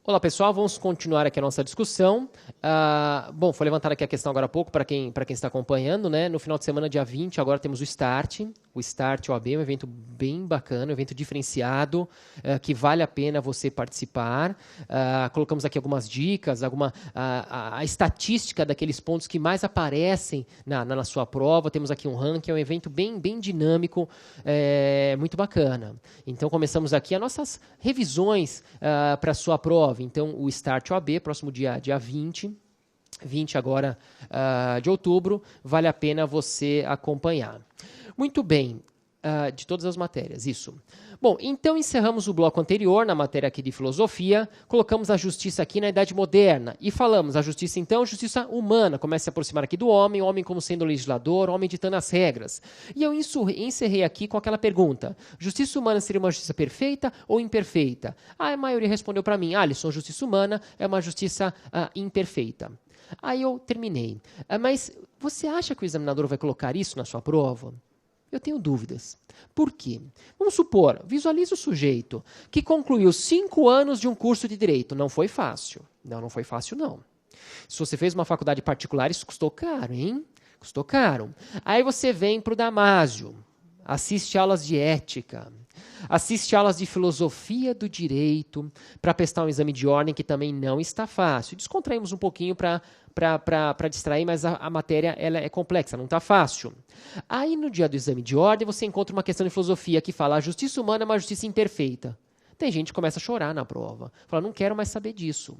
Olá, pessoal. Vamos continuar aqui a nossa discussão. Bom, foi levantada aqui a questão agora há pouco para quem está acompanhando, né? No final de semana, dia 20, agora temos o Start. O Start OAB, um evento bem bacana, um evento diferenciado, que vale a pena você participar. Colocamos aqui algumas dicas, a estatística daqueles pontos que mais aparecem na sua prova. Temos aqui um ranking, é um evento bem dinâmico, muito bacana. Então, começamos aqui as nossas revisões para a sua prova. Então, o Start OAB, próximo dia 20 agora de outubro, vale a pena você acompanhar. Muito bem, de todas as matérias, isso. Bom, então encerramos o bloco anterior, na matéria aqui de filosofia, colocamos a justiça aqui na Idade Moderna, e falamos a justiça, então, justiça humana, começa a se aproximar aqui do homem, o homem como sendo o legislador, o homem ditando as regras. E eu encerrei aqui com aquela pergunta, justiça humana seria uma justiça perfeita ou imperfeita? A maioria respondeu para mim, Alisson, justiça humana é uma justiça imperfeita. Aí eu terminei. Mas você acha que o examinador vai colocar isso na sua prova? Eu tenho dúvidas. Por quê? Vamos supor, visualize o sujeito que concluiu 5 anos de um curso de direito. Não foi fácil. Não foi fácil, não. Se você fez uma faculdade particular, isso custou caro, hein? Custou caro. Aí você vem para o Damásio, assiste aulas de ética, assiste aulas de filosofia do direito, para prestar um exame de ordem que também não está fácil. Descontraímos um pouquinho para distrair, mas a matéria ela é complexa, não está fácil. Aí, no dia do exame de ordem, você encontra uma questão de filosofia que fala a justiça humana é uma justiça imperfeita. Tem gente que começa a chorar na prova. Fala, não quero mais saber disso.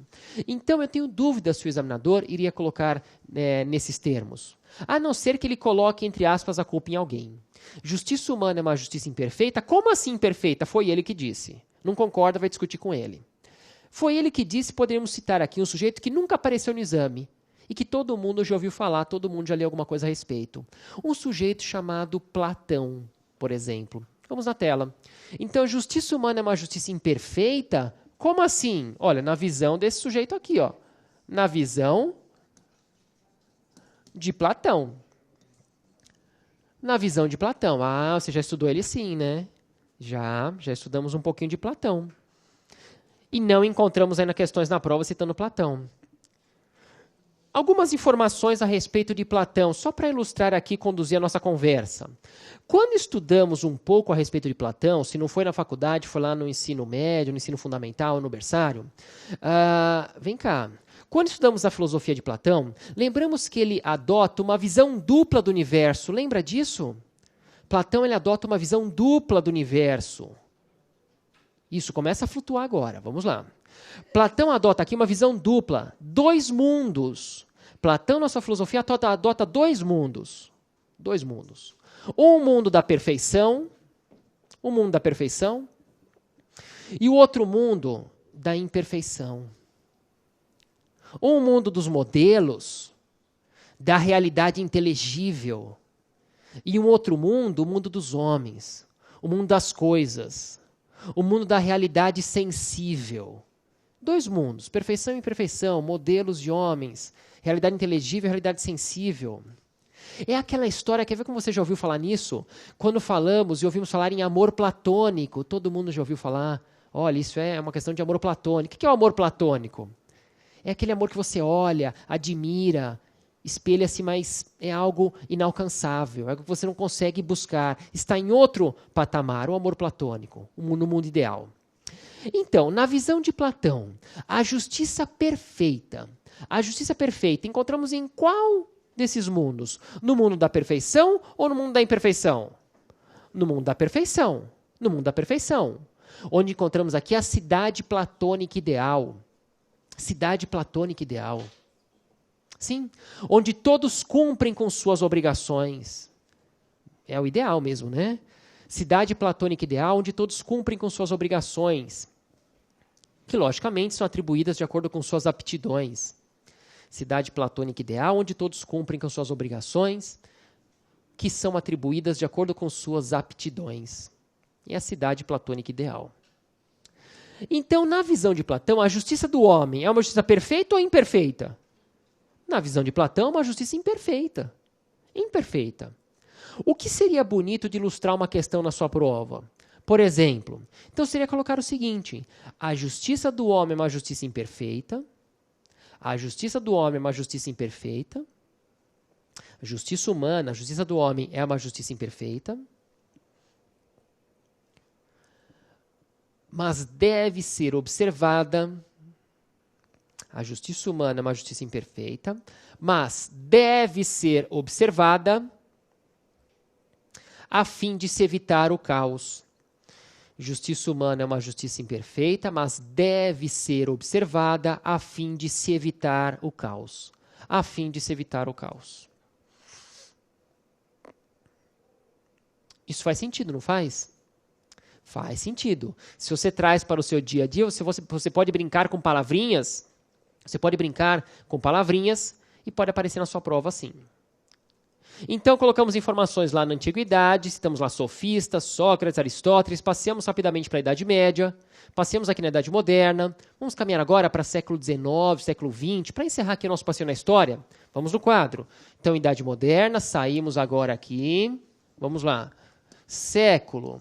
Então, eu tenho dúvida se o examinador iria colocar nesses termos. A não ser que ele coloque, entre aspas, a culpa em alguém. Justiça humana é uma justiça imperfeita? Como assim imperfeita? Foi ele que disse. Não concorda, vai discutir com ele. Foi ele que disse, poderíamos citar aqui um sujeito que nunca apareceu no exame e que todo mundo já ouviu falar, todo mundo já leu alguma coisa a respeito. Um sujeito chamado Platão, por exemplo. Vamos na tela. Então, justiça humana é uma justiça imperfeita? Como assim? Olha, na visão desse sujeito aqui, ó. Na visão de Platão. Na visão de Platão. Ah, você já estudou ele sim, né? Já estudamos um pouquinho de Platão. E não encontramos ainda questões na prova citando Platão. Algumas informações a respeito de Platão, só para ilustrar aqui e conduzir a nossa conversa. Quando estudamos um pouco a respeito de Platão, se não foi na faculdade, foi lá no ensino médio, no ensino fundamental, no berçário, vem cá. Quando estudamos a filosofia de Platão, lembramos que ele adota uma visão dupla do universo. Lembra disso? Platão ele adota uma visão dupla do universo. Isso começa a flutuar agora. Vamos lá. Platão adota aqui uma visão dupla. 2 mundos. Platão, na sua filosofia, adota 2 mundos. 2 mundos. Um mundo da perfeição. Um mundo da perfeição. E o outro mundo da imperfeição. Um mundo dos modelos, da realidade inteligível. E um outro mundo, o mundo dos homens. O mundo das coisas. O mundo da realidade sensível. 2 mundos, perfeição e imperfeição, modelos de homens, realidade inteligível e realidade sensível. É aquela história, quer ver como você já ouviu falar nisso? Quando falamos e ouvimos falar em amor platônico, todo mundo já ouviu falar, olha, isso é uma questão de amor platônico. O que é o amor platônico? É aquele amor que você olha, admira, espelha-se, mas é algo inalcançável, é algo que você não consegue buscar, está em outro patamar, o amor platônico, no mundo ideal. Então, na visão de Platão, a justiça perfeita encontramos em qual desses mundos? No mundo da perfeição ou no mundo da imperfeição? No mundo da perfeição. No mundo da perfeição. Onde encontramos aqui a cidade platônica ideal. Cidade platônica ideal. Sim, onde todos cumprem com suas obrigações. É o ideal mesmo, né? Cidade platônica ideal, onde todos cumprem com suas obrigações, que logicamente são atribuídas de acordo com suas aptidões. Cidade platônica ideal, onde todos cumprem com suas obrigações, que são atribuídas de acordo com suas aptidões. É a cidade platônica ideal. Então, na visão de Platão, a justiça do homem é uma justiça perfeita ou imperfeita? Na visão de Platão, uma justiça imperfeita. Imperfeita. O que seria bonito de ilustrar uma questão na sua prova? Por exemplo, então seria colocar o seguinte: a justiça do homem é uma justiça imperfeita, a justiça do homem é uma justiça imperfeita, a justiça humana, a justiça do homem é uma justiça imperfeita, mas deve ser observada. A justiça humana é uma justiça imperfeita, mas deve ser observada a fim de se evitar o caos. Justiça humana é uma justiça imperfeita, mas deve ser observada a fim de se evitar o caos. A fim de se evitar o caos. Isso faz sentido, não faz? Faz sentido. Se você traz para o seu dia a dia, você pode brincar com palavrinhas, e pode aparecer na sua prova assim. Então, colocamos informações lá na Antiguidade, citamos lá sofistas, Sócrates, Aristóteles, passemos rapidamente para a Idade Média, passemos aqui na Idade Moderna, vamos caminhar agora para século XIX, século XX, para encerrar aqui o nosso passeio na história. Vamos no quadro. Então, Idade Moderna, saímos agora aqui, vamos lá, século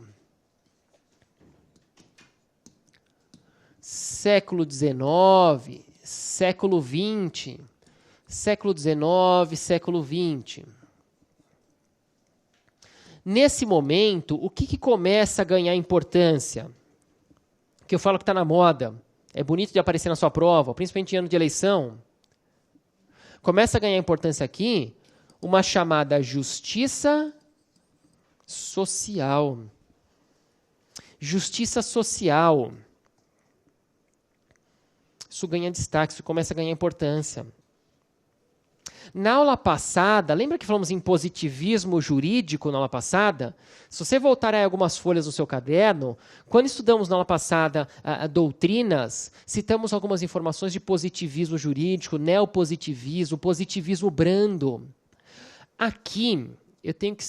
XIX, século XX, século XIX, século XX. Nesse momento, o que começa a ganhar importância? Que eu falo que está na moda, é bonito de aparecer na sua prova, principalmente em ano de eleição. Começa a ganhar importância aqui uma chamada justiça social. Justiça social. Isso ganha destaque, isso começa a ganhar importância. Na aula passada, lembra que falamos em positivismo jurídico na aula passada? Se você voltar a algumas folhas no seu caderno, quando estudamos na aula passada doutrinas, citamos algumas informações de positivismo jurídico, neopositivismo, positivismo brando. Aqui, eu tenho que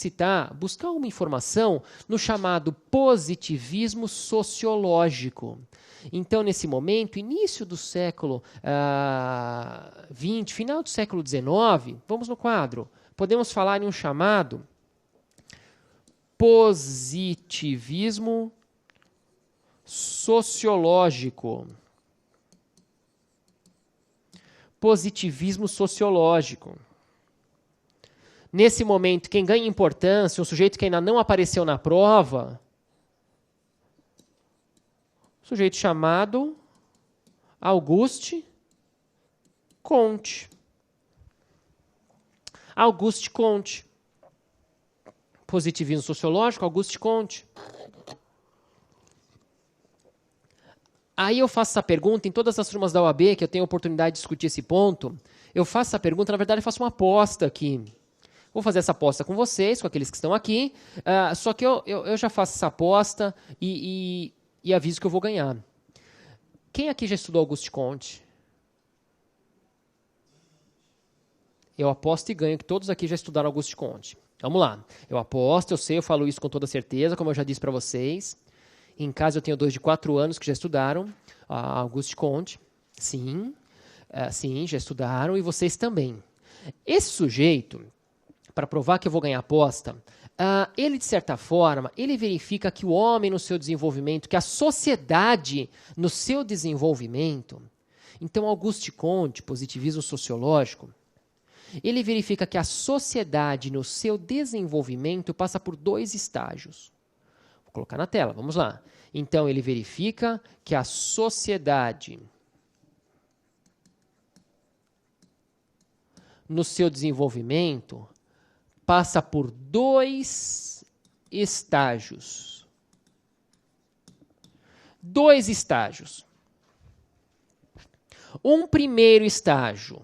buscar uma informação no chamado positivismo sociológico. Então, nesse momento, início do século XX, final do século XIX, vamos no quadro, podemos falar em um chamado positivismo sociológico. Positivismo sociológico. Nesse momento, quem ganha importância, um sujeito que ainda não apareceu na prova, sujeito chamado Auguste Comte. Auguste Comte. Positivismo sociológico, Auguste Comte. Aí eu faço essa pergunta em todas as turmas da UAB, que eu tenho a oportunidade de discutir esse ponto. Eu faço essa pergunta, na verdade eu faço uma aposta aqui. Vou fazer essa aposta com vocês, com aqueles que estão aqui. Só que eu já faço essa aposta e aviso que eu vou ganhar. Quem aqui já estudou Auguste Comte? Eu aposto e ganho que todos aqui já estudaram Auguste Comte. Vamos lá. Eu aposto, eu sei, eu falo isso com toda certeza, como eu já disse para vocês. Em casa eu tenho 2 de 4 anos que já estudaram Auguste Comte. Sim, sim, já estudaram e vocês também. Esse sujeito, para provar que eu vou ganhar a aposta, ele, de certa forma, ele verifica que o homem no seu desenvolvimento, que a sociedade no seu desenvolvimento, então Auguste Comte, positivismo sociológico, ele verifica que a sociedade no seu desenvolvimento passa por 2 estágios. Vou colocar na tela, vamos lá. Então, ele verifica que a sociedade no seu desenvolvimento passa por 2 estágios. 2 estágios. Um primeiro estágio,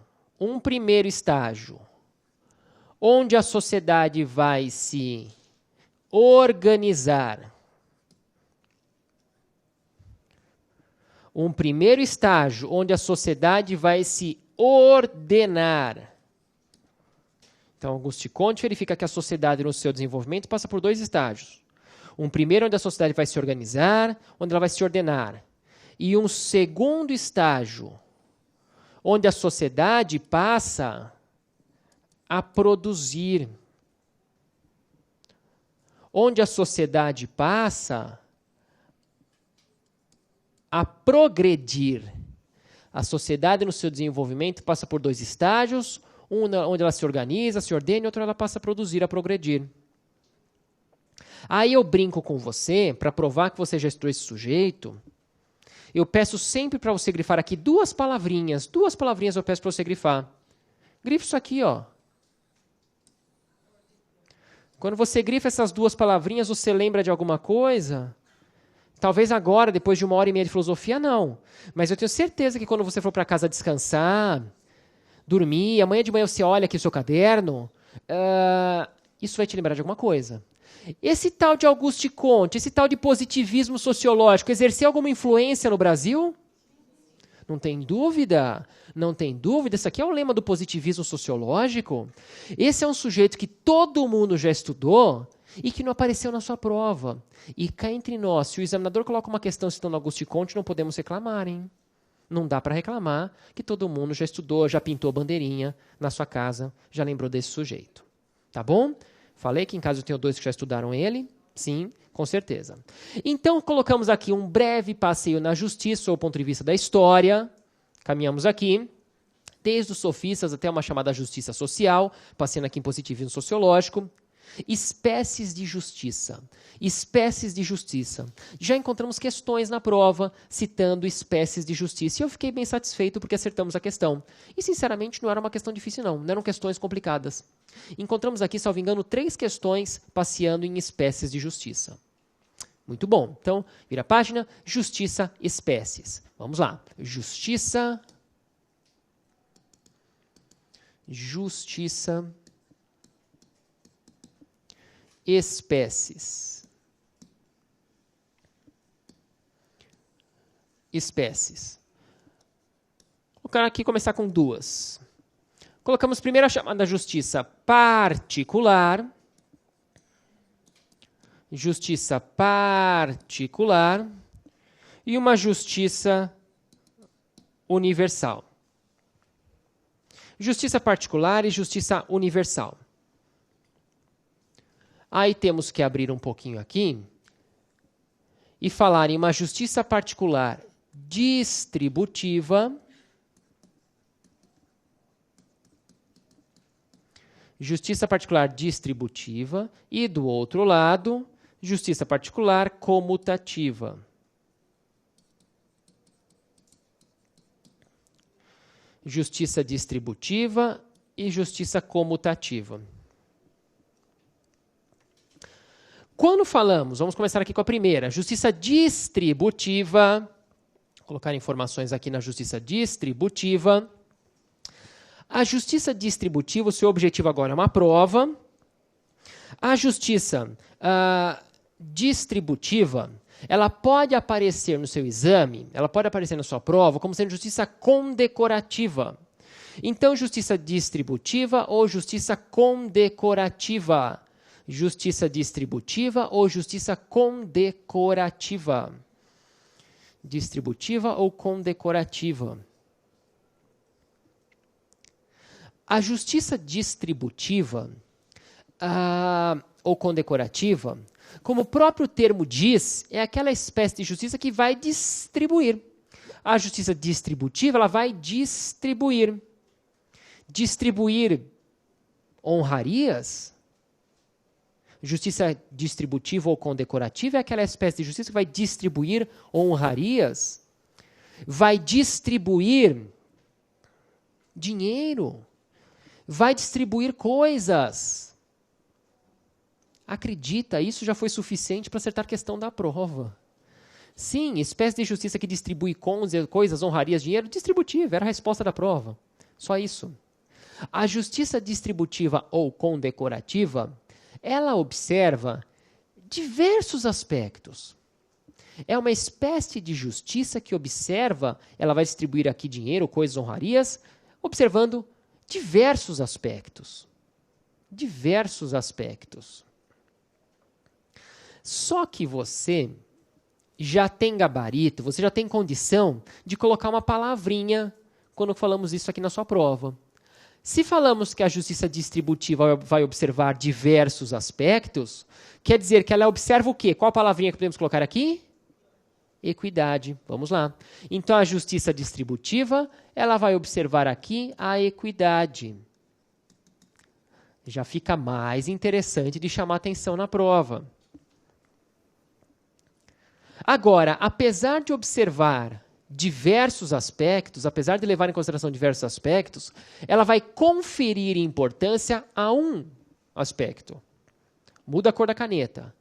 onde a sociedade vai se organizar. Um primeiro estágio, onde a sociedade vai se ordenar. Então, Auguste Comte verifica que a sociedade no seu desenvolvimento passa por 2 estágios. Um primeiro, onde a sociedade vai se organizar, onde ela vai se ordenar. E um segundo estágio, onde a sociedade passa a produzir. Onde a sociedade passa a progredir. A sociedade, no seu desenvolvimento, passa por 2 estágios, um onde ela se organiza, se ordena, e outro ela passa a produzir, a progredir. Aí eu brinco com você, para provar que você já estudou esse sujeito, eu peço sempre para você grifar aqui 2 palavrinhas. 2 palavrinhas eu peço para você grifar. Grife isso aqui, ó. Quando você grifa essas 2 palavrinhas, você lembra de alguma coisa? Talvez agora, depois de 1h30 de filosofia, não. Mas eu tenho certeza que quando você for para casa descansar, dormir, amanhã de manhã você olha aqui o seu caderno, isso vai te lembrar de alguma coisa. Esse tal de Auguste Comte, esse tal de positivismo sociológico, exerceu alguma influência no Brasil? Não tem dúvida, não tem dúvida. Isso aqui é o lema do positivismo sociológico. Esse é um sujeito que todo mundo já estudou e que não apareceu na sua prova. E cá entre nós, se o examinador coloca uma questão citando Auguste Comte, não podemos reclamar, hein? Não dá para reclamar que todo mundo já estudou, já pintou bandeirinha na sua casa, já lembrou desse sujeito. Tá bom? Falei que em casa eu tenho 2 que já estudaram ele. Sim, com certeza. Então, colocamos aqui um breve passeio na justiça, ou ponto de vista da história. Caminhamos aqui, desde os sofistas até uma chamada justiça social, passeando aqui em positivismo sociológico. Espécies de justiça. Espécies de justiça. Já encontramos questões na prova citando espécies de justiça. E eu fiquei bem satisfeito porque acertamos a questão. E, sinceramente, não era uma questão difícil, não. Não eram questões complicadas. Encontramos aqui, salvo engano, 3 questões passeando em espécies de justiça. Muito bom. Então, vira a página. Justiça, espécies. Vamos lá. Justiça. Justiça. Espécies. Espécies. Vou colocar aqui, começar com 2. Colocamos primeiro a chamada justiça particular. Justiça particular. E uma justiça universal. Justiça particular e justiça universal. Aí temos que abrir um pouquinho aqui e falar em uma justiça particular distributiva, justiça particular distributiva e, do outro lado, justiça particular comutativa. Justiça distributiva e justiça comutativa. Quando falamos, vamos começar aqui com a primeira, justiça distributiva, vou colocar informações aqui na justiça distributiva. A justiça distributiva, o seu objetivo agora é uma prova. A justiça distributiva, ela pode aparecer no seu exame, ela pode aparecer na sua prova como sendo justiça condecorativa. Então, justiça distributiva ou justiça condecorativa. Justiça distributiva ou justiça condecorativa. Distributiva ou condecorativa. A justiça distributiva ou condecorativa, como o próprio termo diz, é aquela espécie de justiça que vai distribuir. A justiça distributiva, ela vai distribuir. Distribuir honrarias. Justiça distributiva ou condecorativa é aquela espécie de justiça que vai distribuir honrarias, vai distribuir dinheiro, vai distribuir coisas. Acredita, isso já foi suficiente para acertar a questão da prova. Sim, espécie de justiça que distribui coisas, honrarias, dinheiro, distributiva, era a resposta da prova. Só isso. A justiça distributiva ou condecorativa, ela observa diversos aspectos. É uma espécie de justiça que observa, ela vai distribuir aqui dinheiro, coisas, honrarias, observando diversos aspectos. Diversos aspectos. Só que você já tem gabarito, você já tem condição de colocar uma palavrinha quando falamos isso aqui na sua prova. Se falamos que a justiça distributiva vai observar diversos aspectos, quer dizer que ela observa o quê? Qual a palavrinha que podemos colocar aqui? equidade. Vamos lá. Então, a justiça distributiva, ela vai observar aqui a equidade. Já fica mais interessante de chamar atenção na prova. Agora, apesar de observar diversos aspectos, apesar de levar em consideração diversos aspectos, ela vai conferir importância a um aspecto. Muda a cor da caneta.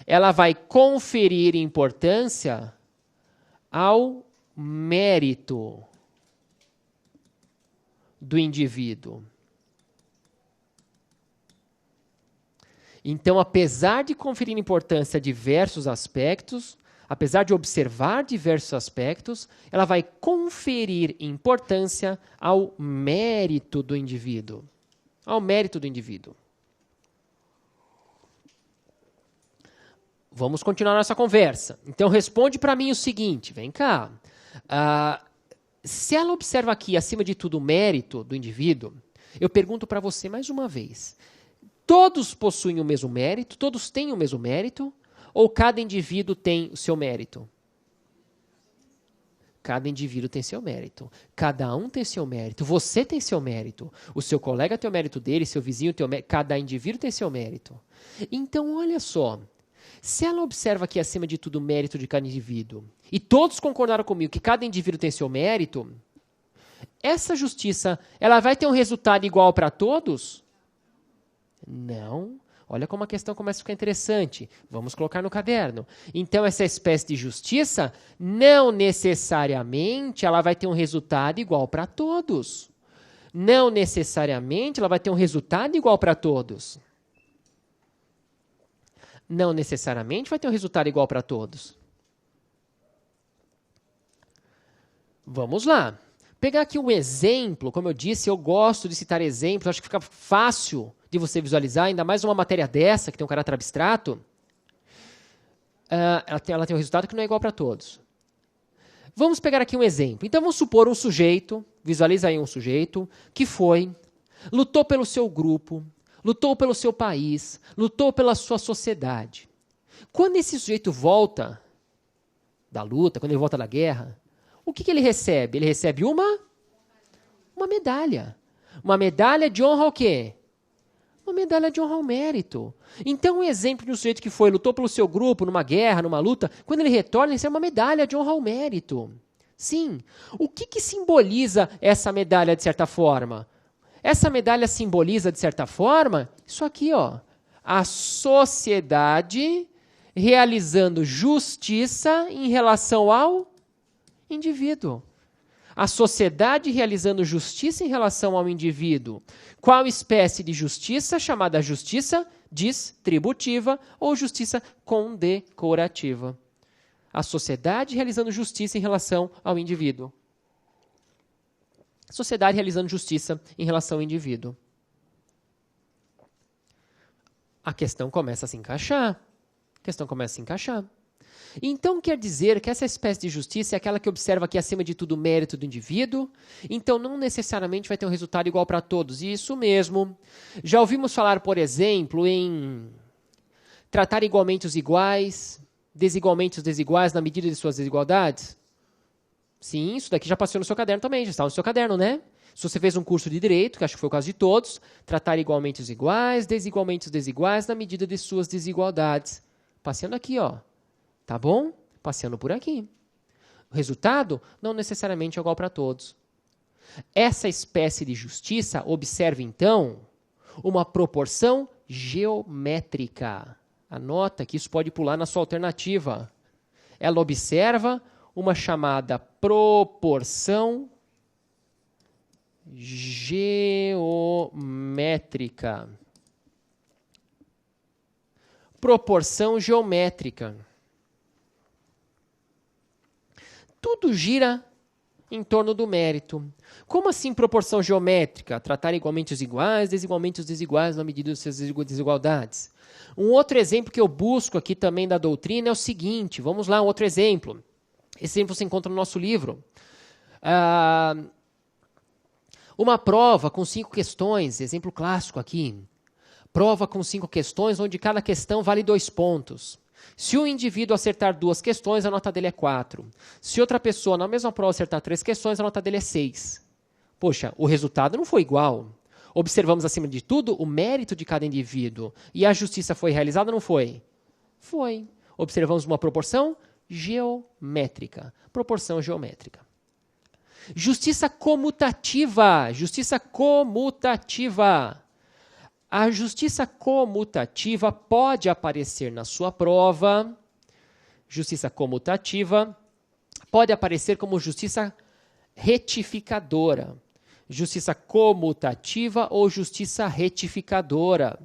Ela vai conferir importância ao mérito do indivíduo. Então, apesar de conferir importância a diversos aspectos, apesar de observar diversos aspectos, ela vai conferir importância ao mérito do indivíduo. Ao mérito do indivíduo. Vamos continuar nossa conversa. Então, responde para mim o seguinte, vem cá. Se ela observa aqui, acima de tudo, o mérito do indivíduo, eu pergunto para você mais uma vez. Todos possuem o mesmo mérito? Todos têm o mesmo mérito? Ou cada indivíduo tem o seu mérito? Cada indivíduo tem seu mérito. Cada um tem seu mérito. Você tem seu mérito. O seu colega tem o mérito dele, seu vizinho tem o mérito. Cada indivíduo tem seu mérito. Então, olha só. Se ela observa aqui, acima de tudo, o mérito de cada indivíduo, e todos concordaram comigo que cada indivíduo tem seu mérito, essa justiça, ela vai ter um resultado igual para todos? Não. Olha como a questão começa a ficar interessante. Vamos colocar no caderno. Então, essa espécie de justiça, não necessariamente ela vai ter um resultado igual para todos. Não necessariamente ela vai ter um resultado igual para todos. Não necessariamente vai ter um resultado igual para todos. Vamos lá. Pegar aqui um exemplo, como eu disse, eu gosto de citar exemplos, acho que fica fácil de você visualizar, ainda mais uma matéria dessa, que tem um caráter abstrato, ela tem um resultado que não é igual para todos. Vamos pegar aqui um exemplo. Então, vamos supor um sujeito, visualiza aí um sujeito, que lutou pelo seu grupo, lutou pelo seu país, lutou pela sua sociedade. Quando esse sujeito volta da luta, quando ele volta da guerra, o que ele recebe? Ele recebe uma medalha. Uma medalha de honra ao quê? Uma medalha de honra ao mérito. Então, um exemplo de um sujeito que lutou pelo seu grupo, numa guerra, numa luta, quando ele retorna, ele recebe uma medalha de honra ao mérito. Sim. O que simboliza essa medalha, de certa forma? Essa medalha simboliza, de certa forma, isso aqui, ó, a sociedade realizando justiça em relação ao indivíduo. A sociedade realizando justiça em relação ao indivíduo. Qual espécie de justiça? Chamada justiça distributiva ou justiça condecorativa. A sociedade realizando justiça em relação ao indivíduo. A sociedade realizando justiça em relação ao indivíduo. A questão começa a se encaixar. Então, quer dizer que essa espécie de justiça é aquela que observa aqui, acima de tudo, o mérito do indivíduo. Então, não necessariamente vai ter um resultado igual para todos. Isso mesmo. Já ouvimos falar, por exemplo, em tratar igualmente os iguais, desigualmente os desiguais na medida de suas desigualdades? Sim, isso daqui já passou no seu caderno também, já está no seu caderno, né? Se você fez um curso de Direito, que acho que foi o caso de todos, tratar igualmente os iguais, desigualmente os desiguais na medida de suas desigualdades. Passeando aqui, ó. Tá bom? Passeando por aqui. O resultado não necessariamente é igual para todos. Essa espécie de justiça observa, então, uma proporção geométrica. Anota que isso pode pular na sua alternativa. Ela observa uma chamada proporção geométrica. Proporção geométrica. Tudo gira em torno do mérito. Como assim proporção geométrica? Tratar igualmente os iguais, desigualmente os desiguais na medida das suas desigualdades. Um outro exemplo que eu busco aqui também da doutrina é o seguinte. Vamos lá, um outro exemplo. Esse exemplo você encontra no nosso livro. Uma prova com 5 questões, exemplo clássico aqui. Prova com 5 questões, onde cada questão vale 2 pontos. Se um indivíduo acertar 2 questões, a nota dele é 4. Se outra pessoa, na mesma prova, acertar 3 questões, a nota dele é 6. Poxa, o resultado não foi igual. Observamos, acima de tudo, o mérito de cada indivíduo. E a justiça foi realizada ou não foi? Foi. Observamos uma proporção geométrica. Proporção geométrica. Justiça comutativa. Justiça comutativa. A justiça comutativa pode aparecer na sua prova. Justiça comutativa pode aparecer como justiça retificadora. Justiça comutativa ou justiça retificadora.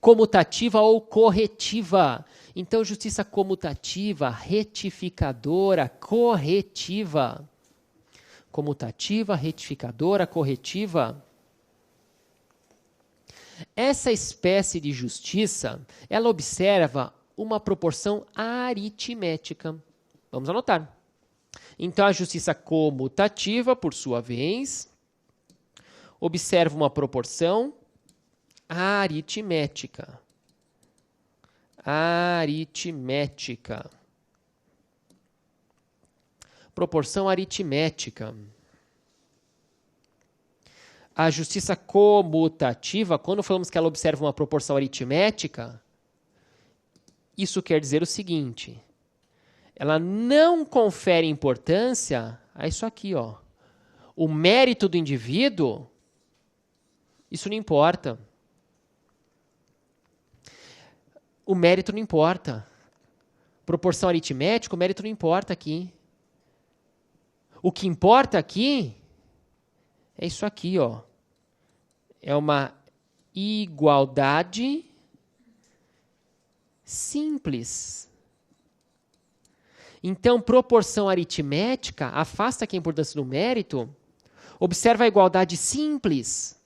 Comutativa ou corretiva. Então, justiça comutativa, retificadora, corretiva. Comutativa, retificadora, corretiva. Essa espécie de justiça, ela observa uma proporção aritmética. Vamos anotar. Então, a justiça comutativa, por sua vez, observa uma proporção aritmética. Aritmética. Proporção aritmética. A justiça comutativa, quando falamos que ela observa uma proporção aritmética, isso quer dizer o seguinte: ela não confere importância a isso aqui, ó. O mérito do indivíduo, isso não importa. O mérito não importa. Proporção aritmética, o mérito não importa aqui. O que importa aqui é isso aqui, ó. É uma igualdade simples. Então, proporção aritmética afasta aqui a importância do mérito. Observa a igualdade simples.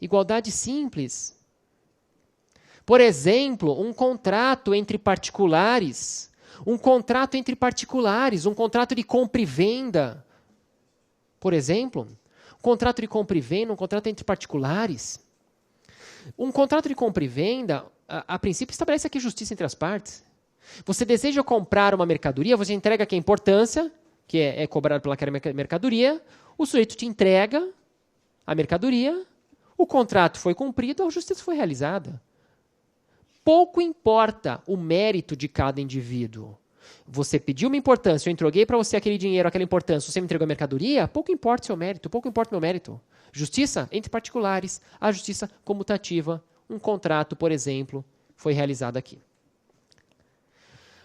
Igualdade simples. Por exemplo, um contrato entre particulares. Um contrato entre particulares. Um contrato de compra e venda. Por exemplo, um contrato de compra e venda, um contrato entre particulares. Um contrato de compra e venda, a princípio, estabelece aqui justiça entre as partes. Você deseja comprar uma mercadoria, você entrega aqui a importância, que é cobrada pelaquela mercadoria, o sujeito te entrega a mercadoria, o contrato foi cumprido, a justiça foi realizada. Pouco importa o mérito de cada indivíduo. Você pediu uma importância, eu entreguei para você aquele dinheiro, aquela importância, você me entregou a mercadoria, pouco importa o seu mérito, pouco importa o meu mérito. Justiça entre particulares, a justiça comutativa, um contrato, por exemplo, foi realizado aqui.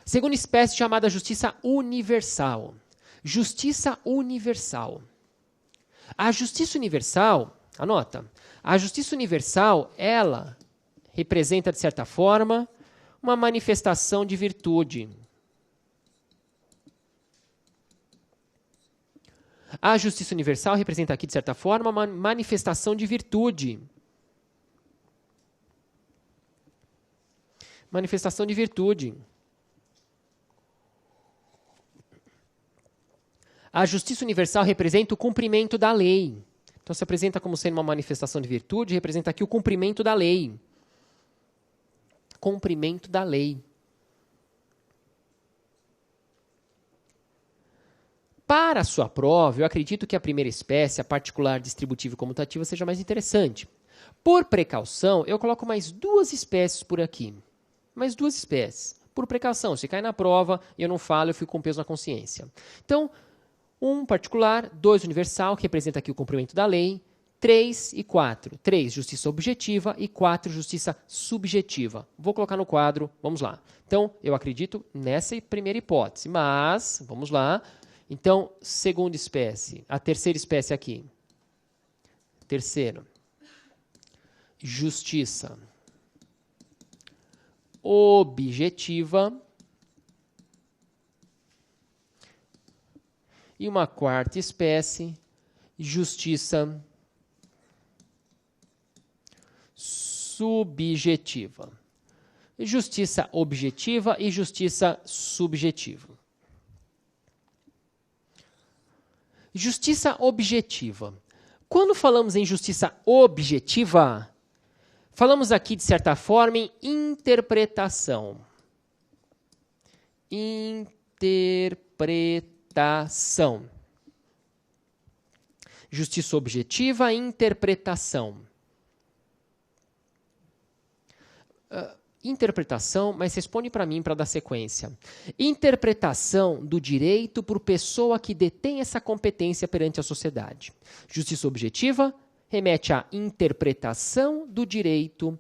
Segunda espécie chamada justiça universal. Justiça universal. A justiça universal, anota, a justiça universal, ela representa, de certa forma, uma manifestação de virtude. A justiça universal representa aqui, de certa forma, uma manifestação de virtude. Manifestação de virtude. A justiça universal representa o cumprimento da lei. Então, se apresenta como sendo uma manifestação de virtude, representa aqui o cumprimento da lei. Cumprimento da lei. Para a sua prova, eu acredito que a primeira espécie, a particular, distributiva e comutativa, seja mais interessante. Por precaução, eu coloco mais 2 espécies por aqui. Mais 2 espécies. Por precaução, se cai na prova e eu não falo, eu fico com peso na consciência. Então, 1 particular, 2 universal, que representa aqui o cumprimento da lei, 3 e 4. 3, justiça objetiva e 4, justiça subjetiva. Vou colocar no quadro, vamos lá. Então, eu acredito nessa primeira hipótese, mas, vamos lá. Então, segunda espécie, a terceira espécie aqui. Terceiro, justiça objetiva. E uma quarta espécie, justiça subjetiva. Justiça objetiva e justiça subjetiva. Justiça objetiva. Quando falamos em justiça objetiva, Falamos aqui, de certa forma, em interpretação. Interpretação. Justiça objetiva, interpretação. Interpretação, mas responde para mim para dar sequência. Interpretação do direito por pessoa que detém essa competência perante a sociedade. Justiça objetiva remete à interpretação do direito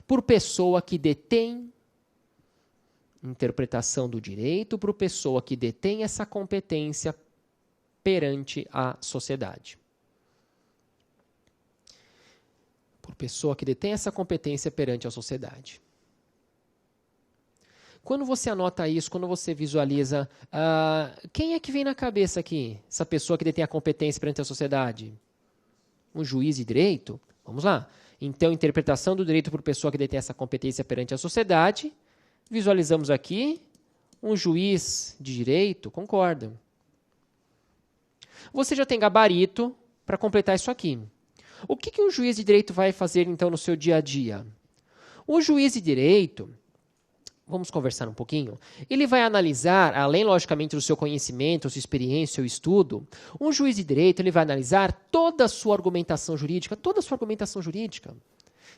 por pessoa que detém essa competência perante a sociedade. Por pessoa que detém essa competência perante a sociedade. Quando você anota isso, quando você visualiza, quem é que vem na cabeça aqui? Essa pessoa que detém a competência perante a sociedade? Um juiz de direito? Vamos lá. Então, interpretação do direito por pessoa que detém essa competência perante a sociedade. Visualizamos aqui um juiz de direito, concorda. Você já tem gabarito para completar isso aqui. O que um juiz de direito vai fazer, então, no seu dia a dia? O juiz de direito, vamos conversar um pouquinho, ele vai analisar, além, logicamente, do seu conhecimento, sua experiência, seu estudo, um juiz de direito ele vai analisar toda a sua argumentação jurídica,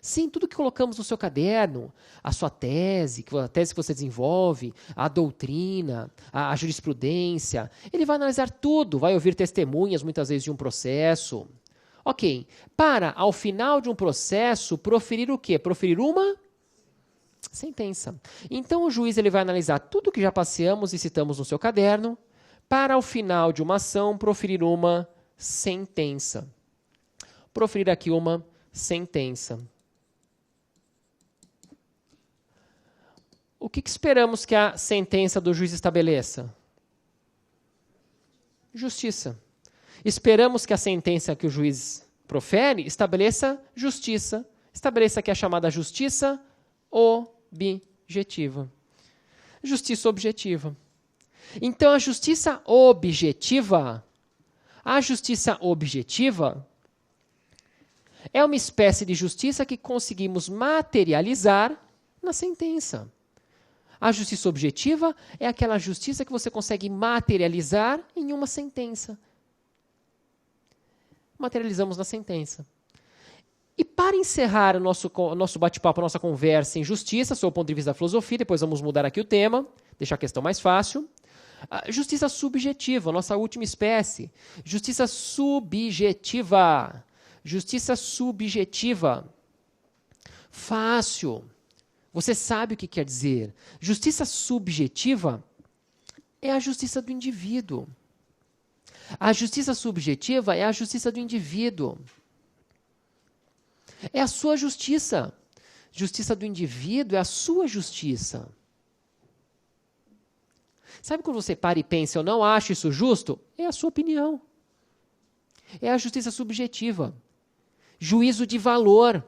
Sim, tudo que colocamos no seu caderno, a sua tese, a tese que você desenvolve, a doutrina, a jurisprudência, ele vai analisar tudo, vai ouvir testemunhas, muitas vezes, de um processo. Ok, para, ao final de um processo, proferir o quê? Proferir uma sentença. Então, o juiz ele vai analisar tudo que já passeamos e citamos no seu caderno, para, ao final de uma ação, proferir uma sentença. Proferir aqui uma sentença. O que esperamos que a sentença do juiz estabeleça? Justiça. Esperamos que a sentença que o juiz profere estabeleça justiça. Estabeleça aqui a chamada justiça objetiva. Justiça objetiva. Então, a justiça objetiva é uma espécie de justiça que conseguimos materializar na sentença. A justiça objetiva é aquela justiça que você consegue materializar em uma sentença. Materializamos na sentença. E para encerrar o nosso bate-papo, a nossa conversa em justiça, sob o ponto de vista da filosofia, depois vamos mudar aqui o tema, deixar a questão mais fácil. A justiça subjetiva, nossa última espécie. Justiça subjetiva. Justiça subjetiva. Fácil. Você sabe o que quer dizer. Justiça subjetiva é a justiça do indivíduo. A justiça subjetiva é a justiça do indivíduo. É a sua justiça. Justiça do indivíduo é a sua justiça. Sabe quando você para e pensa, eu não acho isso justo? É a sua opinião. É a justiça subjetiva. Juízo de valor.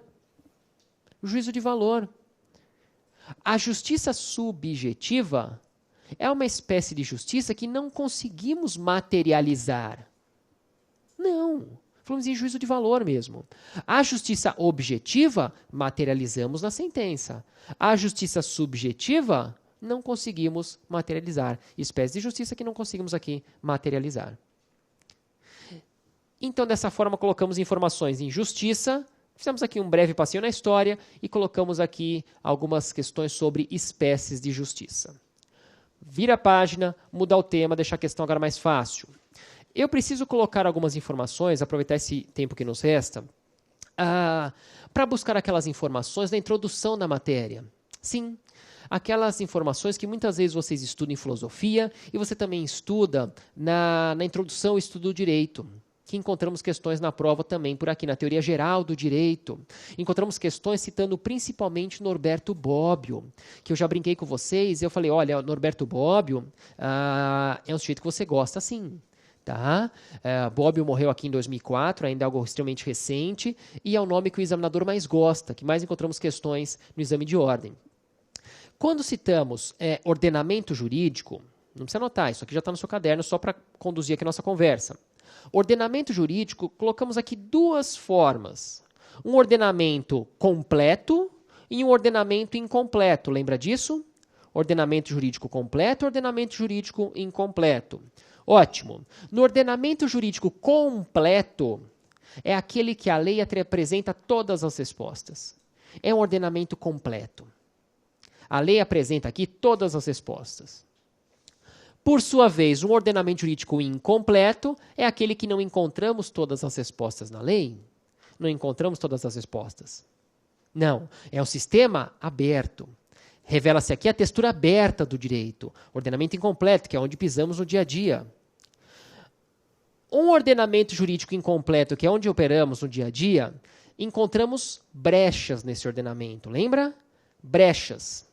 Juízo de valor. A justiça subjetiva é uma espécie de justiça que não conseguimos materializar. Não. Falamos em juízo de valor mesmo. A justiça objetiva, materializamos na sentença. A justiça subjetiva, não conseguimos materializar. Espécie de justiça que não conseguimos aqui materializar. Então, dessa forma, colocamos informações em justiça, fizemos aqui um breve passeio na história e colocamos aqui algumas questões sobre espécies de justiça. Vira a página, mudar o tema, deixar a questão agora mais fácil. Eu preciso colocar algumas informações, aproveitar esse tempo que nos resta, para buscar aquelas informações na introdução da matéria. Sim, aquelas informações que muitas vezes vocês estudam em filosofia e você também estuda na introdução ao estudo do direito, que encontramos questões na prova também por aqui, na teoria geral do direito. Encontramos questões citando principalmente Norberto Bobbio, que eu já brinquei com vocês, e eu falei, olha, Norberto Bobbio é um sujeito que você gosta, sim. Tá? Bobbio morreu aqui em 2004, ainda é algo extremamente recente, e é o nome que o examinador mais gosta, que mais encontramos questões no exame de ordem. Quando citamos ordenamento jurídico, não precisa anotar, isso aqui já está no seu caderno, só para conduzir aqui a nossa conversa. Ordenamento jurídico, colocamos aqui duas formas. Um ordenamento completo e um ordenamento incompleto. Lembra disso? Ordenamento jurídico completo, ordenamento jurídico incompleto. Ótimo. No ordenamento jurídico completo, é aquele que a lei apresenta todas as respostas. É um ordenamento completo. A lei apresenta aqui todas as respostas. Por sua vez, um ordenamento jurídico incompleto é aquele que não encontramos todas as respostas na lei. Não encontramos todas as respostas. Não, é um sistema aberto. Revela-se aqui a textura aberta do direito. Ordenamento incompleto, que é onde pisamos no dia a dia. Um ordenamento jurídico incompleto, que é onde operamos no dia a dia, encontramos brechas nesse ordenamento. Lembra? Brechas.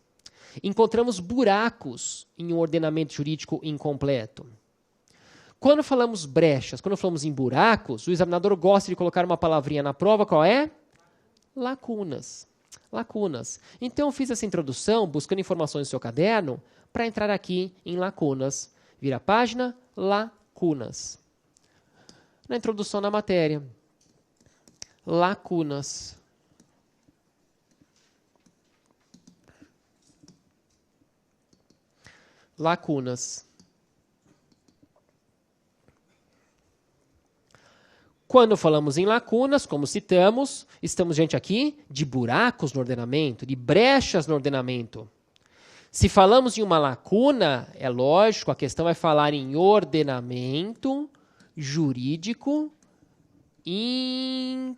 Encontramos buracos em um ordenamento jurídico incompleto. Quando falamos brechas, quando falamos em buracos, o examinador gosta de colocar uma palavrinha na prova, qual é? Lacunas. Lacunas. Então, eu fiz essa introdução, buscando informações no seu caderno, para entrar aqui em lacunas. Vira a página, lacunas. Na introdução da matéria. Lacunas. Lacunas. Quando falamos em lacunas, como citamos, estamos diante aqui de buracos no ordenamento, de brechas no ordenamento. Se falamos em uma lacuna, é lógico, a questão vai falar em ordenamento jurídico incompleto.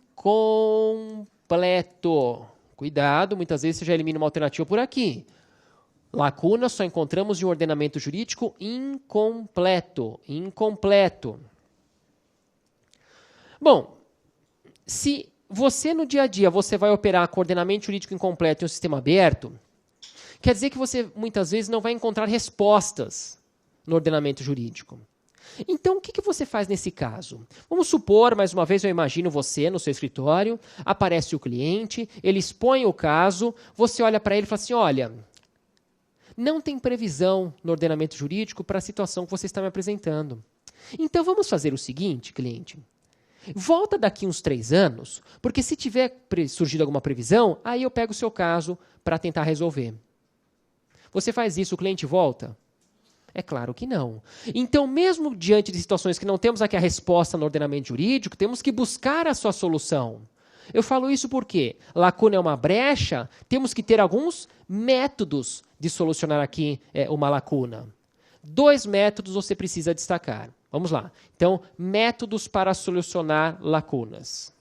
Cuidado, muitas vezes você já elimina uma alternativa por aqui. Lacuna só encontramos em um ordenamento jurídico incompleto. Incompleto. Bom, se você no dia a dia você vai operar com ordenamento jurídico incompleto em um sistema aberto, quer dizer que você muitas vezes não vai encontrar respostas no ordenamento jurídico. Então, o que você faz nesse caso? Vamos supor, mais uma vez eu imagino você no seu escritório, aparece o cliente, ele expõe o caso, você olha para ele e fala assim, olha, não tem previsão no ordenamento jurídico para a situação que você está me apresentando. Então, vamos fazer o seguinte, cliente. Volta daqui uns 3 anos, porque se tiver surgido alguma previsão, aí eu pego o seu caso para tentar resolver. Você faz isso, o cliente volta? É claro que não. Então, mesmo diante de situações que não temos aqui a resposta no ordenamento jurídico, temos que buscar a sua solução. Eu falo isso porque lacuna é uma brecha, temos que ter alguns métodos de solucionar aqui uma lacuna. 2 métodos você precisa destacar. Vamos lá. Então, métodos para solucionar lacunas.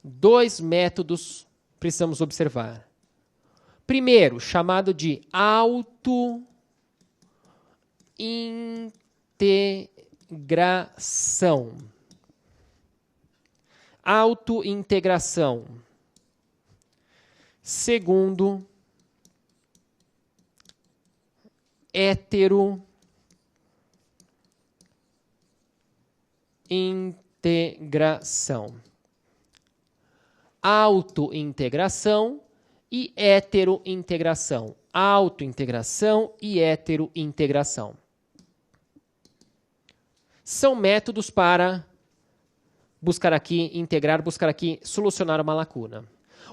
2 métodos precisamos observar. Primeiro, chamado de autointegração. Autointegração. Segundo, heterointegração. Autointegração e heterointegração. Autointegração e heterointegração. São métodos para buscar aqui, integrar, buscar aqui, solucionar uma lacuna.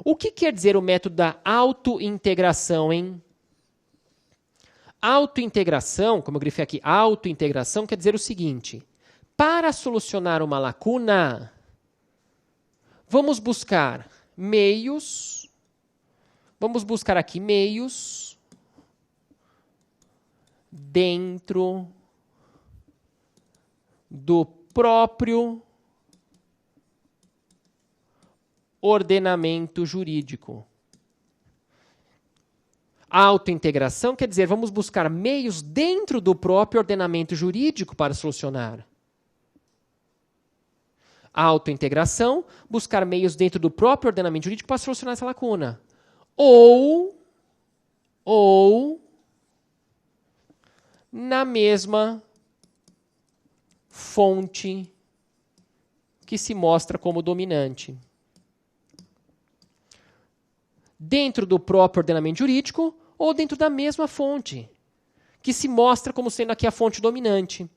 O que quer dizer o método da autointegração, hein? Autointegração, como eu grifei aqui, autointegração quer dizer o seguinte: para solucionar uma lacuna, vamos buscar meios, dentro do próprio ordenamento jurídico. Autointegração quer dizer, vamos buscar meios dentro do próprio ordenamento jurídico para solucionar. Autointegração, buscar meios dentro do próprio ordenamento jurídico para solucionar essa lacuna. Ou na mesma fonte que se mostra como dominante. Dentro do próprio ordenamento jurídico ou dentro da mesma fonte, que se mostra como sendo aqui a fonte dominante.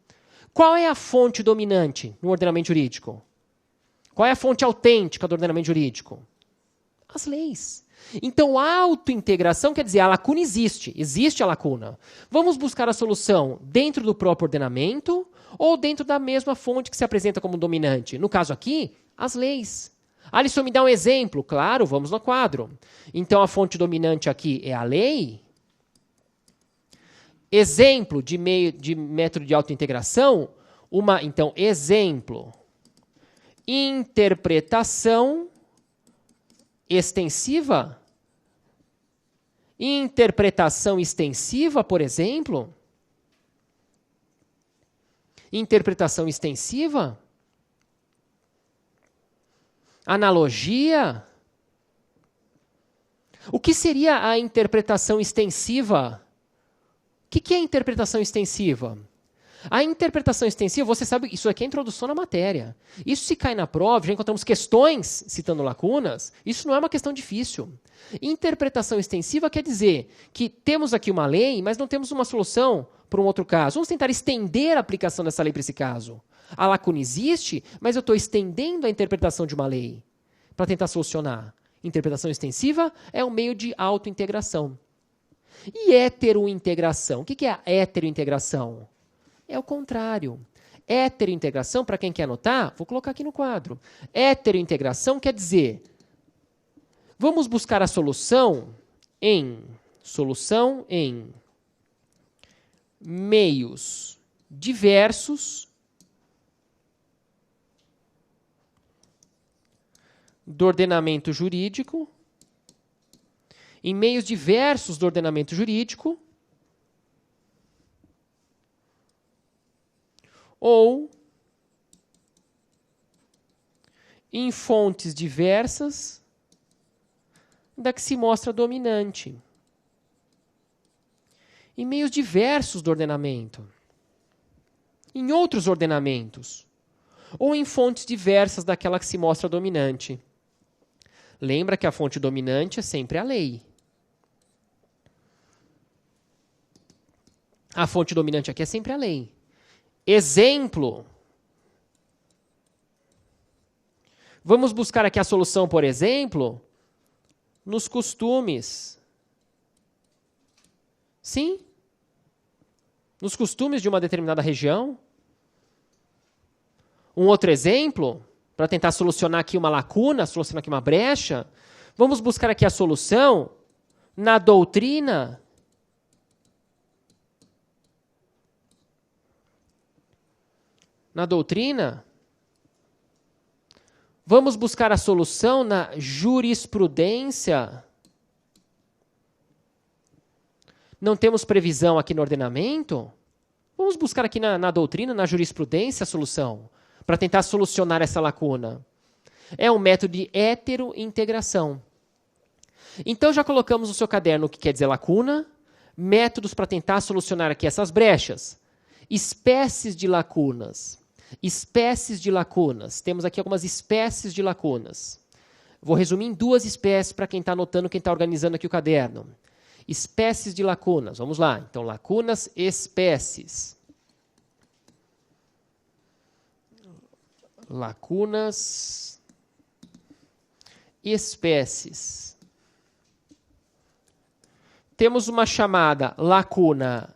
Qual é a fonte dominante no ordenamento jurídico? Qual é a fonte autêntica do ordenamento jurídico? As leis. Então, a autointegração quer dizer a lacuna existe a lacuna. Vamos buscar a solução dentro do próprio ordenamento ou dentro da mesma fonte que se apresenta como dominante. No caso aqui, as leis. Alisson, me dá um exemplo. Claro, vamos no quadro. Então, a fonte dominante aqui é a lei. Exemplo de método de autointegração. Então, exemplo. Interpretação extensiva. Interpretação extensiva, por exemplo. Interpretação extensiva. Analogia. O que seria a interpretação extensiva? O que é a interpretação extensiva? A interpretação extensiva, você sabe, isso aqui é a introdução na matéria. Isso se cai na prova, já encontramos questões citando lacunas, isso não é uma questão difícil. Interpretação extensiva quer dizer que temos aqui uma lei, mas não temos uma solução para um outro caso. Vamos tentar estender a aplicação dessa lei para esse caso. A lacuna existe, mas eu estou estendendo a interpretação de uma lei para tentar solucionar. Interpretação extensiva é um meio de autointegração. E heterointegração? O que é a heterointegração? É o contrário. Heterointegração, para quem quer anotar, vou colocar aqui no quadro. Heterointegração quer dizer, vamos buscar a solução em meios diversos do ordenamento jurídico, em meios diversos do ordenamento jurídico, ou em fontes diversas da que se mostra dominante. Em meios diversos do ordenamento. Em outros ordenamentos. Ou em fontes diversas daquela que se mostra dominante. Lembra que a fonte dominante é sempre a lei. A fonte dominante aqui é sempre a lei. Exemplo. Vamos buscar aqui a solução, por exemplo, nos costumes. Sim? Nos costumes de uma determinada região. Um outro exemplo, para tentar solucionar aqui uma lacuna, solucionar aqui uma brecha, vamos buscar aqui a solução na doutrina. Na doutrina, vamos buscar a solução na jurisprudência. Não temos previsão aqui no ordenamento? Vamos buscar aqui na doutrina, na jurisprudência, a solução, para tentar solucionar essa lacuna. É um método de heterointegração. Então, já colocamos no seu caderno o que quer dizer lacuna, métodos para tentar solucionar aqui essas brechas. Espécies de lacunas. Espécies de lacunas. Temos aqui algumas espécies de lacunas. Vou resumir em 2 espécies para quem está anotando, quem está organizando aqui o caderno. Espécies de lacunas. Vamos lá. Então, lacunas, espécies. Lacunas, espécies. Temos uma chamada lacuna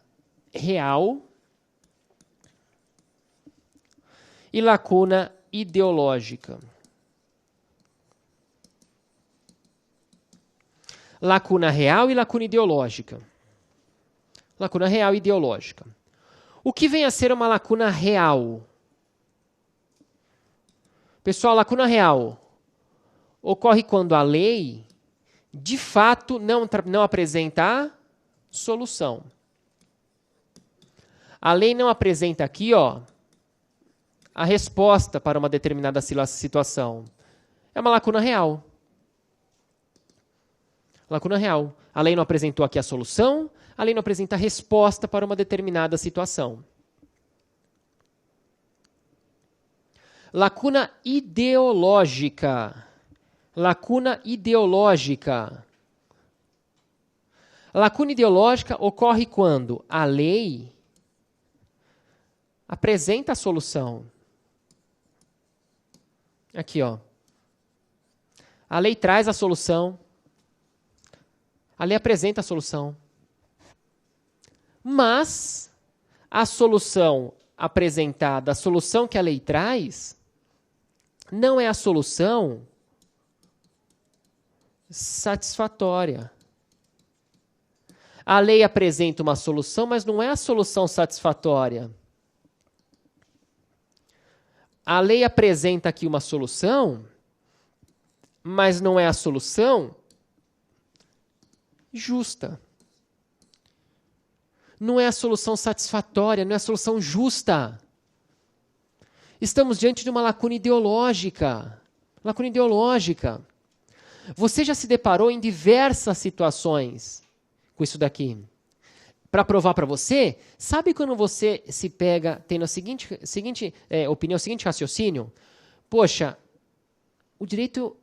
real e lacuna ideológica. Lacuna real e lacuna ideológica. Lacuna real e ideológica. O que vem a ser uma lacuna real? Pessoal, lacuna real ocorre quando a lei, de fato, não apresenta solução. A lei não apresenta aqui, a resposta para uma determinada situação. É uma lacuna real. Lacuna real. A lei não apresentou aqui a solução, a lei não apresenta a resposta para uma determinada situação. Lacuna ideológica. Lacuna ideológica. Lacuna ideológica ocorre quando a lei apresenta a solução. Aqui, ó. A lei traz a solução. A lei apresenta a solução. Mas a solução apresentada, a solução que a lei traz, não é a solução satisfatória. A lei apresenta uma solução, mas não é a solução satisfatória. A lei apresenta aqui uma solução, mas não é a solução justa. Não é a solução satisfatória, não é a solução justa. Estamos diante de uma lacuna ideológica. Lacuna ideológica. Você já se deparou em diversas situações com isso daqui. Para provar para você, sabe quando você se pega tendo a seguinte opinião, o seguinte raciocínio? Poxa, o direito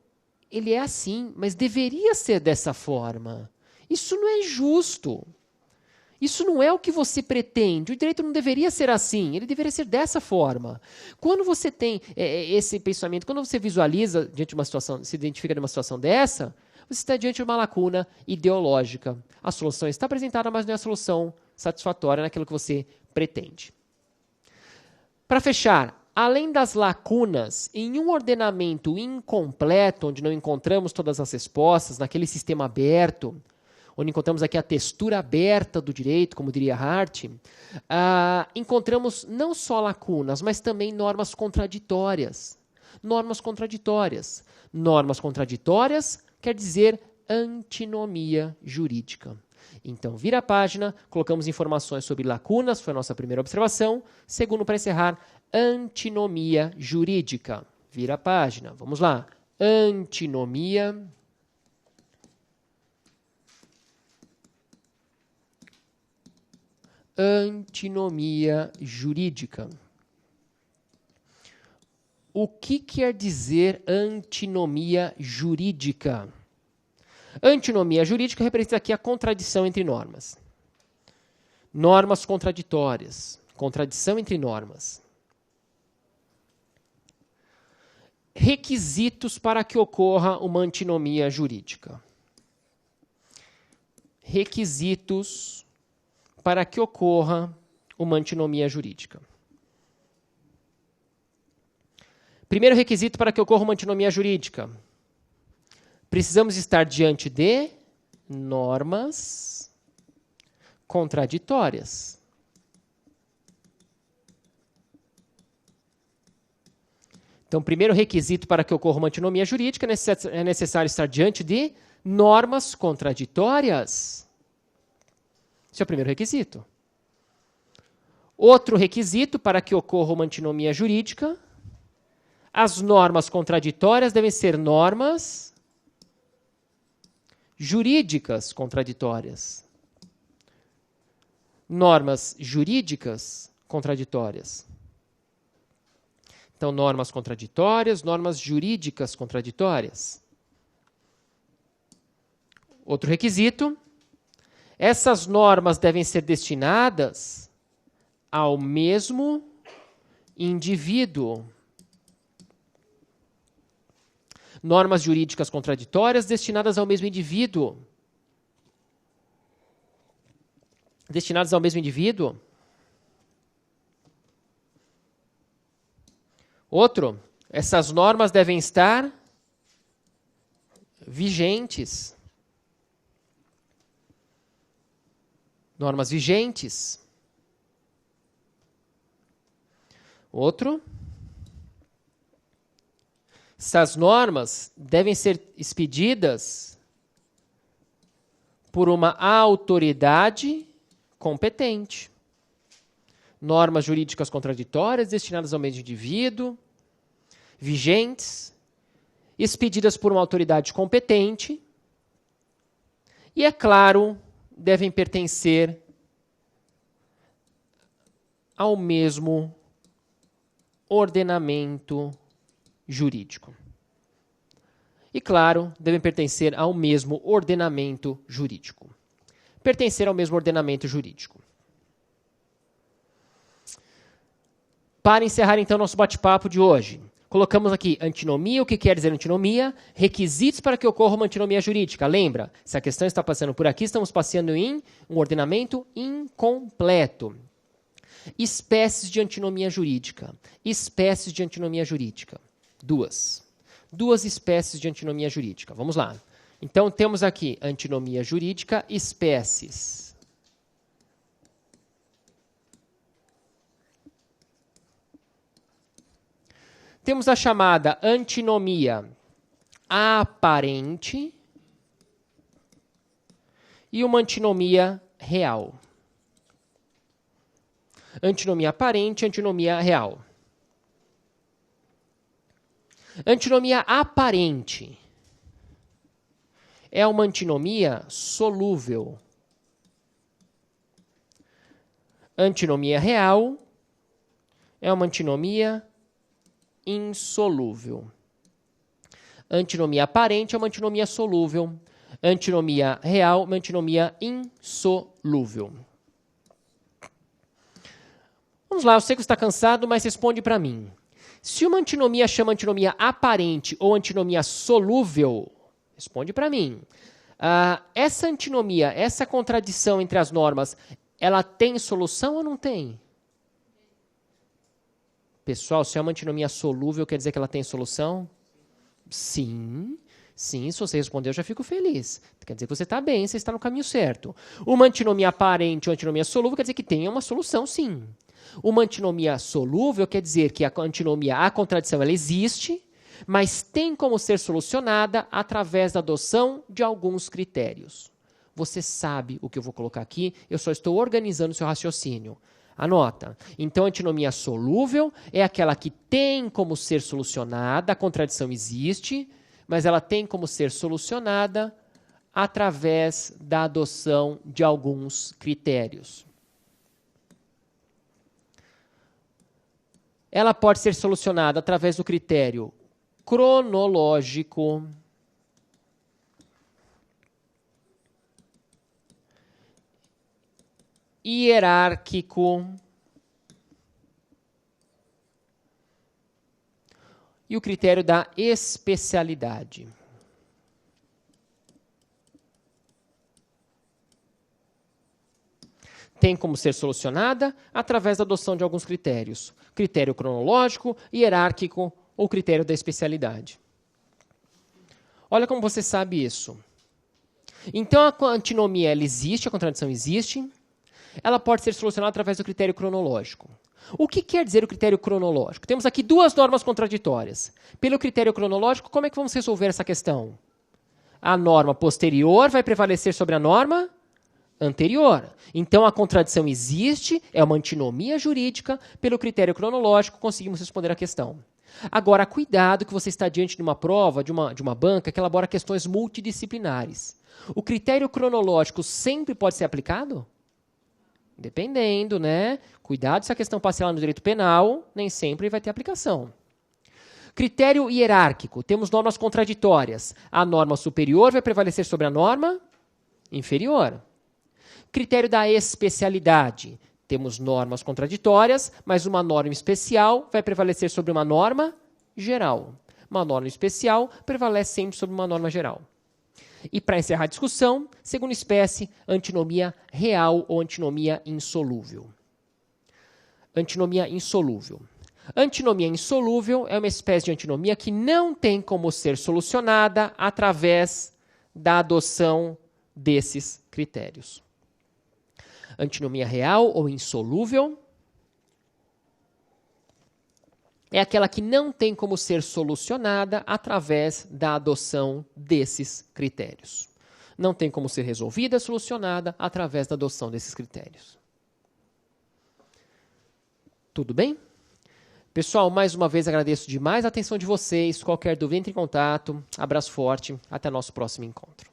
ele é assim, mas deveria ser dessa forma. Isso não é justo. Isso não é o que você pretende. O direito não deveria ser assim, ele deveria ser dessa forma. Quando você tem esse pensamento, quando você visualiza diante de uma situação, se identifica de uma situação dessa, você está diante de uma lacuna ideológica. A solução está apresentada, mas não é a solução satisfatória naquilo que você pretende. Para fechar, além das lacunas em um ordenamento incompleto, onde não encontramos todas as respostas, naquele sistema aberto, onde encontramos aqui a textura aberta do direito, como diria Hart, encontramos não só lacunas, mas também normas contraditórias. Normas contraditórias. Normas contraditórias quer dizer antinomia jurídica. Então, vira a página, colocamos informações sobre lacunas, foi a nossa primeira observação. Segundo, para encerrar, antinomia jurídica. Vira a página, vamos lá. Antinomia jurídica. O que quer dizer antinomia jurídica? Antinomia jurídica representa aqui a contradição entre normas. Normas contraditórias. Contradição entre normas. Requisitos para que ocorra uma antinomia jurídica. Requisitos para que ocorra uma antinomia jurídica. Primeiro requisito para que ocorra uma antinomia jurídica. Precisamos estar diante de normas contraditórias. Então, primeiro requisito para que ocorra uma antinomia jurídica é necessário estar diante de normas contraditórias. Esse é o primeiro requisito. Outro requisito para que ocorra uma antinomia jurídica: as normas contraditórias devem ser normas jurídicas contraditórias. Normas jurídicas contraditórias. Então, normas contraditórias, normas jurídicas contraditórias. Outro requisito: essas normas devem ser destinadas ao mesmo indivíduo. Normas jurídicas contraditórias destinadas ao mesmo indivíduo. Destinadas ao mesmo indivíduo. Outro, essas normas devem estar vigentes. Normas vigentes. Outro, essas normas devem ser expedidas por uma autoridade competente. Normas jurídicas contraditórias destinadas ao mesmo indivíduo, vigentes, expedidas por uma autoridade competente e, é claro, devem pertencer ao mesmo ordenamento jurídico. E, claro, devem pertencer ao mesmo ordenamento jurídico. Pertencer ao mesmo ordenamento jurídico. Para encerrar, então, nosso bate-papo de hoje, colocamos aqui antinomia, o que quer dizer antinomia, requisitos para que ocorra uma antinomia jurídica. Lembra, se a questão está passando por aqui, estamos passeando em um ordenamento incompleto. Espécies de antinomia jurídica. Espécies de antinomia jurídica. Duas espécies de antinomia jurídica. Vamos lá. Então, temos aqui antinomia jurídica, espécies. Temos a chamada antinomia aparente e uma antinomia real. Antinomia aparente e antinomia real. Antinomia aparente é uma antinomia solúvel. Antinomia real é uma antinomia insolúvel. Antinomia aparente é uma antinomia solúvel. Antinomia real é uma antinomia insolúvel. Vamos lá, eu sei que você está cansado, mas responde para mim. Se uma antinomia chama antinomia aparente ou antinomia solúvel, responde para mim. Essa antinomia, essa contradição entre as normas, ela tem solução ou não tem? Pessoal, se é uma antinomia solúvel, quer dizer que ela tem solução? Sim. Sim, se você responder, eu já fico feliz. Quer dizer que você está bem, você está no caminho certo. Uma antinomia aparente ou antinomia solúvel quer dizer que tem uma solução, sim. Uma antinomia solúvel quer dizer que a antinomia, a contradição, ela existe, mas tem como ser solucionada através da adoção de alguns critérios. Você sabe o que eu vou colocar aqui, eu só estou organizando o seu raciocínio. Anota. Então, a antinomia solúvel é aquela que tem como ser solucionada, a contradição existe, mas ela tem como ser solucionada através da adoção de alguns critérios. Ela pode ser solucionada através do critério cronológico, hierárquico e o critério da especialidade. Tem como ser solucionada através da adoção de alguns critérios. Critério cronológico, hierárquico ou critério da especialidade. Olha como você sabe isso. Então, a antinomia ela existe, a contradição existe. Ela pode ser solucionada através do critério cronológico. O que quer dizer o critério cronológico? Temos aqui duas normas contraditórias. Pelo critério cronológico, como é que vamos resolver essa questão? A norma posterior vai prevalecer sobre a norma anterior. Então, a contradição existe, é uma antinomia jurídica. Pelo critério cronológico, conseguimos responder a questão. Agora, cuidado que você está diante de uma prova, de uma banca, que elabora questões multidisciplinares. O critério cronológico sempre pode ser aplicado? Dependendo, né? Cuidado se a questão passar lá no direito penal, nem sempre vai ter aplicação. Critério hierárquico. Temos normas contraditórias. A norma superior vai prevalecer sobre a norma inferior. Critério da especialidade. Temos normas contraditórias, mas uma norma especial vai prevalecer sobre uma norma geral. Uma norma especial prevalece sempre sobre uma norma geral. E para encerrar a discussão, segunda espécie, antinomia real ou antinomia insolúvel. Antinomia insolúvel. Antinomia insolúvel é uma espécie de antinomia que não tem como ser solucionada através da adoção desses critérios. Antinomia real ou insolúvel é aquela que não tem como ser solucionada através da adoção desses critérios. Não tem como ser resolvida, solucionada através da adoção desses critérios. Tudo bem? Pessoal, mais uma vez agradeço demais a atenção de vocês. Qualquer dúvida, entre em contato. Abraço forte. Até nosso próximo encontro.